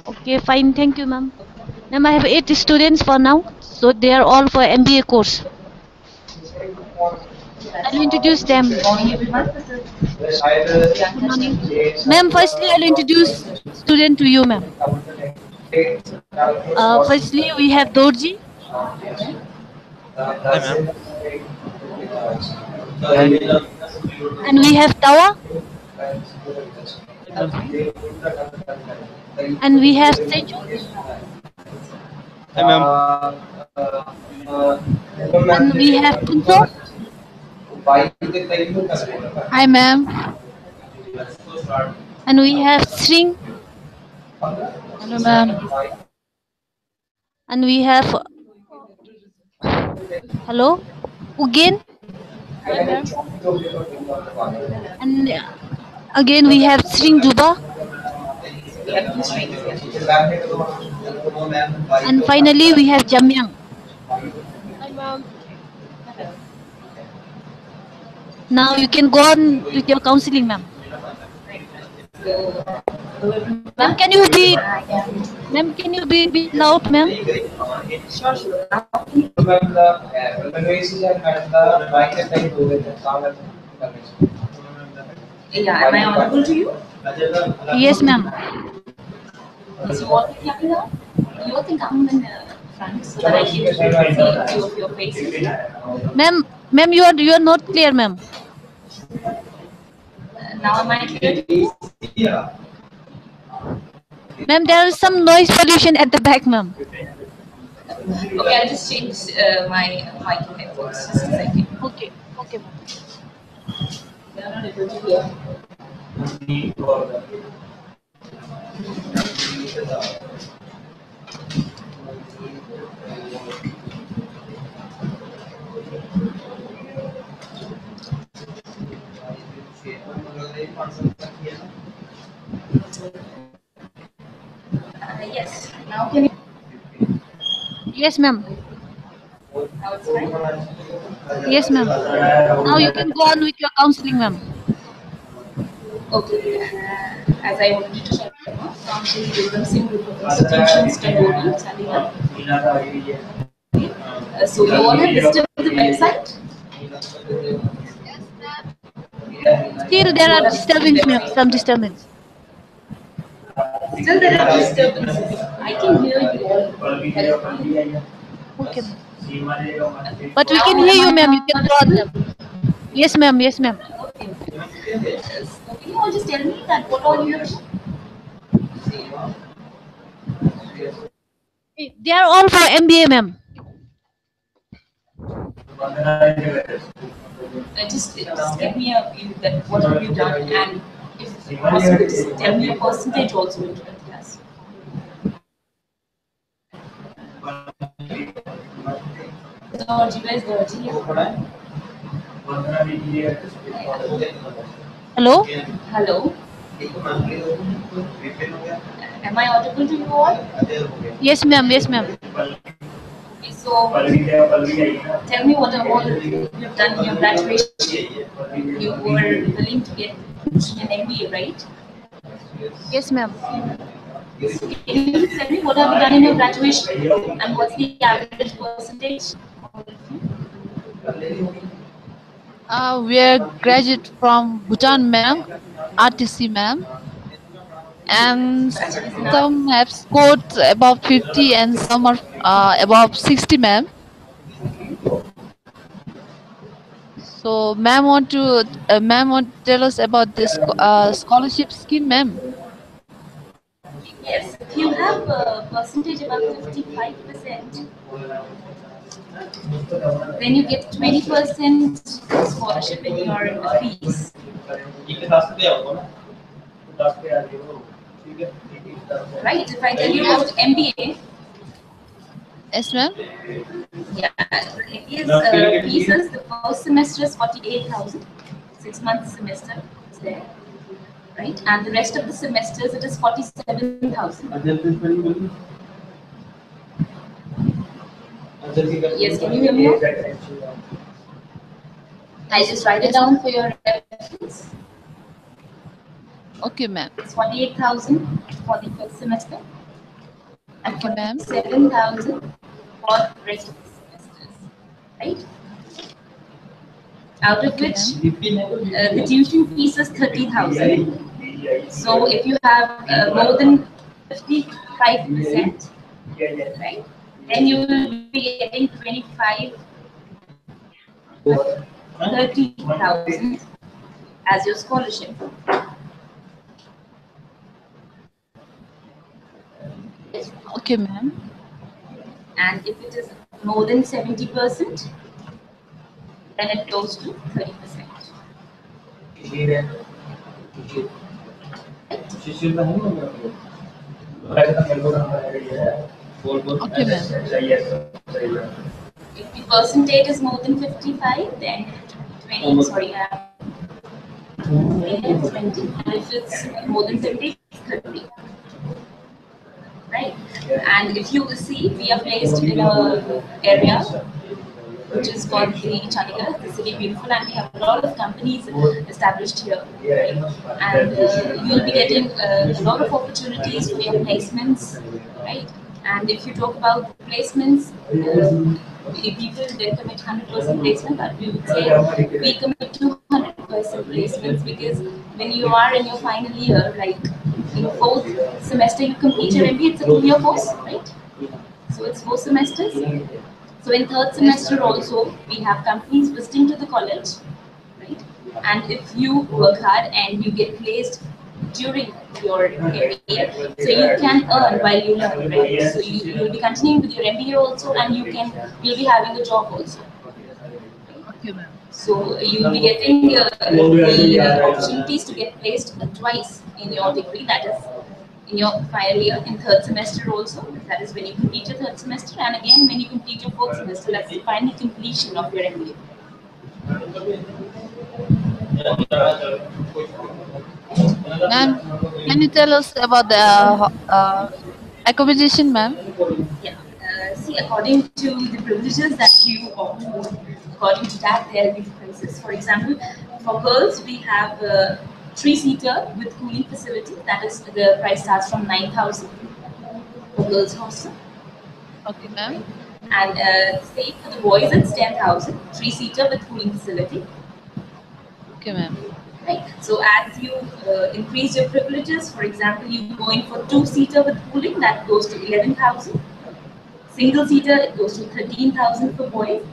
Okay, fine. Thank you, ma'am. Ma'am, I have 8 students for now, so they are all for MBA course. I'll introduce them. Good morning, everyone. This is Good Priyanka morning. Chandra. Ma'am, firstly, I'll introduce student to you, ma'am. Firstly, we have Dorji, Hi, ma'am. Hi. and we have Tawa, Ma'am. and we have Seju, Hi, ma'am. and we have Punso, Hi, ma'am. and we have Sring, Hello, ma'am. and we have hello, Ugin, Hi, ma'am. and again we have Sring Juba, We have two strings here. and finally we have Jamyang. Hi, ma'am. Now you can go on with your counseling, ma'am. So, hello everyone. Ma'am, can you be, I am ma'am, can you be a bit loud, ma'am? sure. Now, yeah, am I audible to you? Yes, ma'am. So, what we're talking about? You can come in front so that I can see two of your faces. Ma'am, you are not clear, ma'am. Now, am I clear to you? Ma'am, there is some noise pollution at the back, ma'am. Okay, I'll just change my mic and headphones. Just a second. Okay, okay, ma'am. They are not able to hear. Yes. Now can you? Yes, ma'am. Now it's fine. Yes, ma'am. Now you can go on with your counseling, ma'am. Okay. As I wanted to share, from the Vikram Singh Group of Institutions, Tagore, Chandigarh. So you all have visited the website. Still, there are disturbance, ma'am. Some disturbance. Still there are disturbances. I can hear you all. Okay, ma'am. But we Now can hear am you, I ma'am. You can go on, audible? ma'am. Yes, ma'am. Yes, ma'am. Okay. So can you all just tell me that what all you have done? They are all for MBA, ma'am. Just give me a view that what have you done, and if possible, just tell me a percentage also in 12th class. Georgie, where's Georgie? Hello? Hello. Am I audible to you all? Yes, ma'am. Yes, ma'am. Okay, so tell me what all you've done in your graduation. You were willing to get an MBA, right? Yes, ma'am. So can you just tell me what have you done in your graduation and what's the average percentage? We are graduate from Bhutan, ma'am. RTC, ma'am. And some have scored above 50 and some are above 60, ma'am. So, ma'am want to tell us about this scholarship scheme, ma'am. Yes, if you have a percentage above 55%, then you get 20% scholarship in your fees. Right? If I tell you about MBA, Yes, ma'am. yeah, it is fees. The first semester is 48,000, 6 months semester is there, right? And the rest of the semesters it is 47,000. Yes, can you hear me now? I just write it down for your reference. Okay, ma'am. It's 48,000 for the first semester. and Okay, ma'am. 47,000 for the rest of the semesters, right? Out of Okay, which ma'am. the tuition fees is 30,000. So if you have more than 55%, right, then you will be getting 25 30,000 as your scholarship. Okay, ma'am. And if it is more than 70%, then it goes to 30%. Okay, ma'am. If the percentage is more than 55, then 20, sorry, 20, and if it's more than 70, it's 30. Right? And if you see, we are placed in a area which is called the Chandigarh, the city beautiful, and we have a lot of companies established here. Right? And you'll be getting a lot of opportunities for your placements, right? And if you talk about placements, people they commit 100% placement, but we would say we commit 200% placements because when you are in your final year, like in fourth semester, you complete your MBA. It's a 2-year course, right? So it's 4 semesters. So in third semester also, we have companies visiting to the college, right? And if you work hard and you get placed during your MBA, so you can earn while you learn, right? So you will be continuing with your MBA also, and you'll be having a job also. Okay, ma'am. So you'll be getting the opportunities to get placed twice in your degree. That is in your final year, in third semester also. That is when you complete your third semester, and again when you complete your fourth semester. That's the final completion of your MBA. Ma'am, can you tell us about the accommodation, ma'am? Yeah. See, according to the privileges that you opt, according to that, there will be differences. For example, for girls, we have a 3-seater with cooling facility. That is, the price starts from 9,000 for girls' hostel. Okay, ma'am. And same for the boys, it's 10,000, 3-seater with cooling facility. Okay, ma'am. Right. So as you increase your privileges, for example, you go in for 2-seater with cooling, that goes to 11,000. Single-seater, it goes to 13,000 for boys.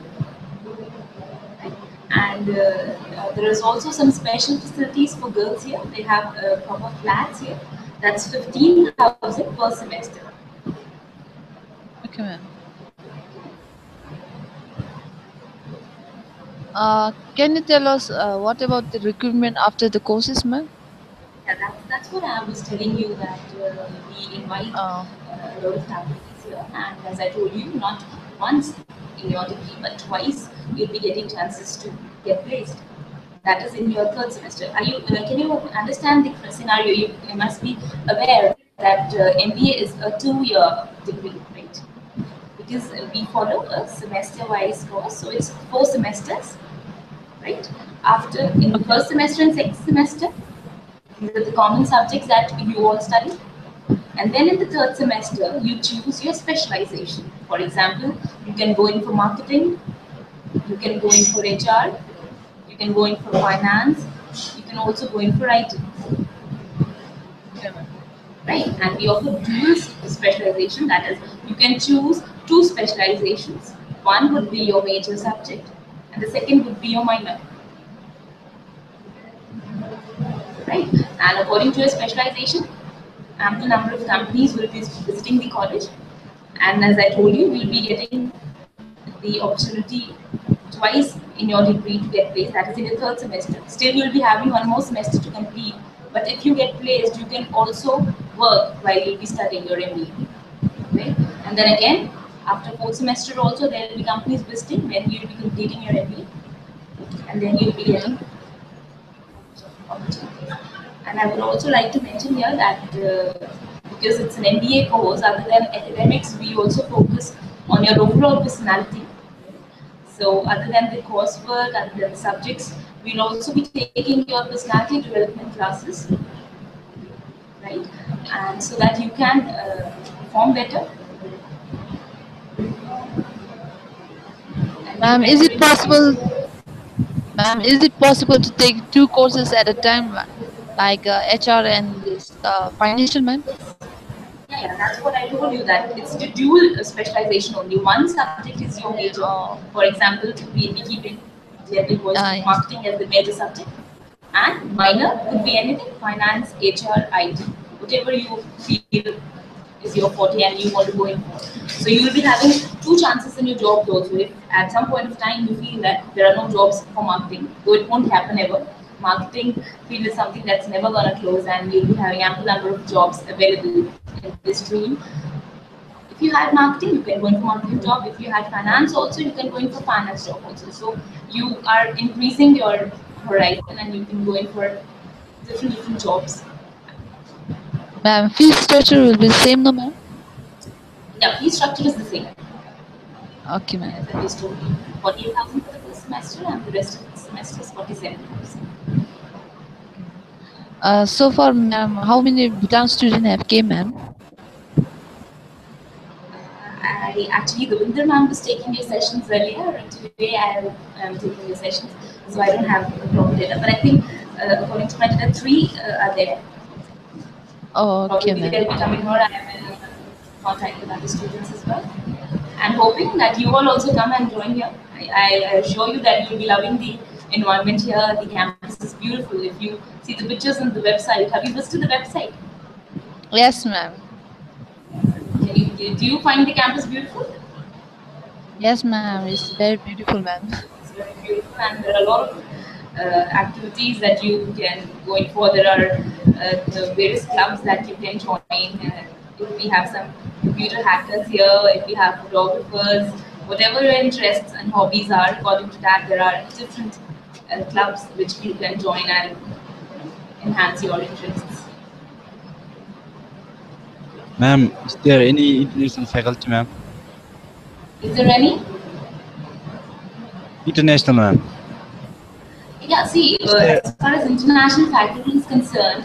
And there is also some special facilities for girls here. They have proper flats here. That's 15,000 per semester. Okay, ma'am. Can you tell us what about the recruitment after the courses, ma'am? Yeah, that's what I was telling you, that we invite Uh, a lot of companies here, and as I told you, not once in your degree, but twice you'll be getting chances to get placed. That is in your third semester. Can you understand the scenario? You must be aware that MBA is a 2-year degree, right? Because we follow a semester-wise course, so it's 4 semesters, right? After in the first semester and second semester, these are the common subjects that you all study. And then in the third semester, you choose your specialization. For example, you can go in for marketing, you can go in for HR, you can go in for finance, you can also go in for IT, okay, ma'am. right? And we offer dual specialization, that is, you can choose 2 specializations. One would be your major subject, and the second would be your minor. Right? And according to your specialization, ample number of companies will be visiting the college. And as I told you, we'll be getting the opportunity twice in your degree to get placed. That is in your third semester. Still, you'll be having one more semester to complete. But if you get placed, you can also work while you'll be studying your MBA. Right? And then again, after fourth semester also, there will be companies visiting when you'll be completing your MBA. And then you'll be getting opportunities. And I would also like to mention here that because it's an MBA course, other than academics, we also focus on your overall personality. So, other than the coursework, other than the subjects, we'll also be taking your personality development classes, right? And so that you can perform better Ma'am, is it possible? Ma'am, is it possible to take two courses at a time, like HR and this financial, ma'am? Yeah, that's what I told you, that it's the dual specialization only. One subject is your major. Oh, For example, beekeeping, general was yes. marketing as the major subject, and minor could be anything: finance, HR, IT, whatever you feel is your forte and you want to go in for. So you will be having two chances in your job also. If at some point of time you feel that there are no jobs for marketing, though it won't happen ever. Marketing field is something that's never gonna close, and you'll be having ample number of jobs available in this stream. If you had marketing, you can go in for marketing job. If you had finance also, you can go in for finance job also. So you are increasing your horizon and you can go in for different jobs. Ma'am, fee structure will be same, no, ma'am? Yeah, fee structure is the same. Okay, ma'am. As I just told you, 48,000 for the first semester and the rest of the semester is 47,000. So far, ma'am, how many Bhutan students have came, ma'am? I actually, the Vinder ma'am was taking your sessions earlier, and today I am taking your sessions, so I don't have the proper data. But I think, according to my data, three are there. Oh, okay, Probably they'll be ma'am. coming more. I am in contact with other students as well. And hoping that you all also come and join here. I assure you that you'll be loving the environment here. The campus is beautiful. If you see the pictures on the website, have you visited the website? Yes, ma'am. Do you find the campus beautiful? Yes, ma'am. It's very beautiful, ma'am. It's very beautiful, and there are a lot of activities that you can go in for. There are the various clubs that you can join. If we have some computer hackers here, if we have photographers, whatever your interests and hobbies are, according to that, there are different clubs which you can join and enhance your interests. Ma'am, is there any international faculty, ma'am? Is there any? International, ma'am. Yeah, see, there- as far as international faculty is concerned,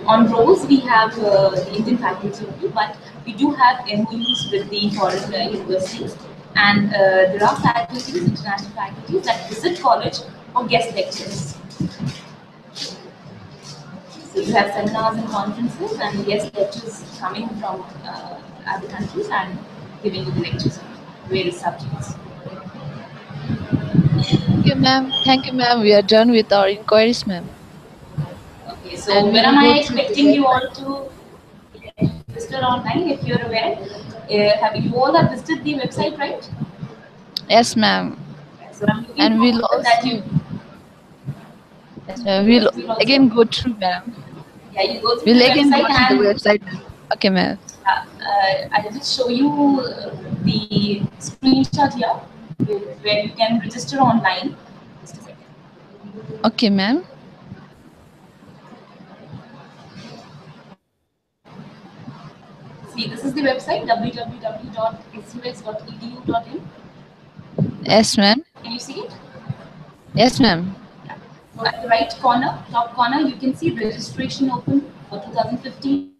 on roles we have the Indian faculty only, but we do have MOUs with the foreign universities, and there are faculties, international faculties, that visit college for guest lectures. So you have seminars and conferences, and guest lectures coming from other countries and giving you the lectures on various subjects. Thank you, ma'am. Thank you, ma'am. We are done with our inquiries, ma'am. Okay, so And we when will am I go through the expecting you all website. to register online? If you're aware, have you all have visited the website, right? Yes, ma'am. So I'm looking And we'll forward that you also, yes, ma'am. We'll will also, again go through, ma'am. yeah, you go through We'll the again go website, through the and website, ma'am. Okay, ma'am. I'll just show you the screenshot here where you can register online. Just a second. Okay, ma'am. See, this is the website www.sus.edu.in. Yes, ma'am. Can you see it? Yes, ma'am. So at the right corner, top corner, you can see registration open for 2015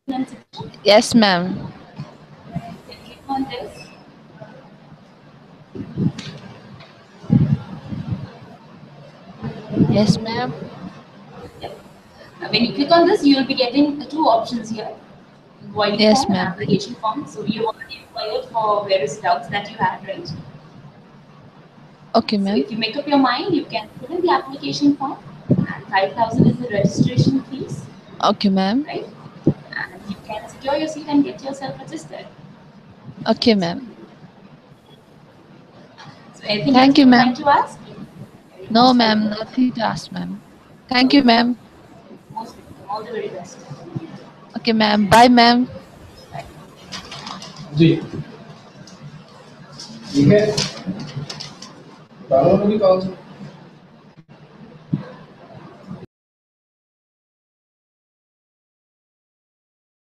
and 16. Yes, ma'am. Can you click on this? Yes, ma'am. Yep. When you click on this, you will be getting two options here: inquiry Yes, form and ma'am. application form. So you already inquired for various doubts that you had, right? Okay, So ma'am. if you make up your mind, you can fill in the application form, and 5,000 is the registration fees, Okay, ma'am. right? And you can secure your seat and get yourself registered. Okay, ma'am. So anything else Thank you you, would ma'am. like to ask? No, Most ma'am. welcome. Nothing to ask, ma'am. Thank you, ma'am. Most welcome. All the very best. Okay, ma'am. Bye, ma'am. Bye. जी ठीक है डालो ना भी call से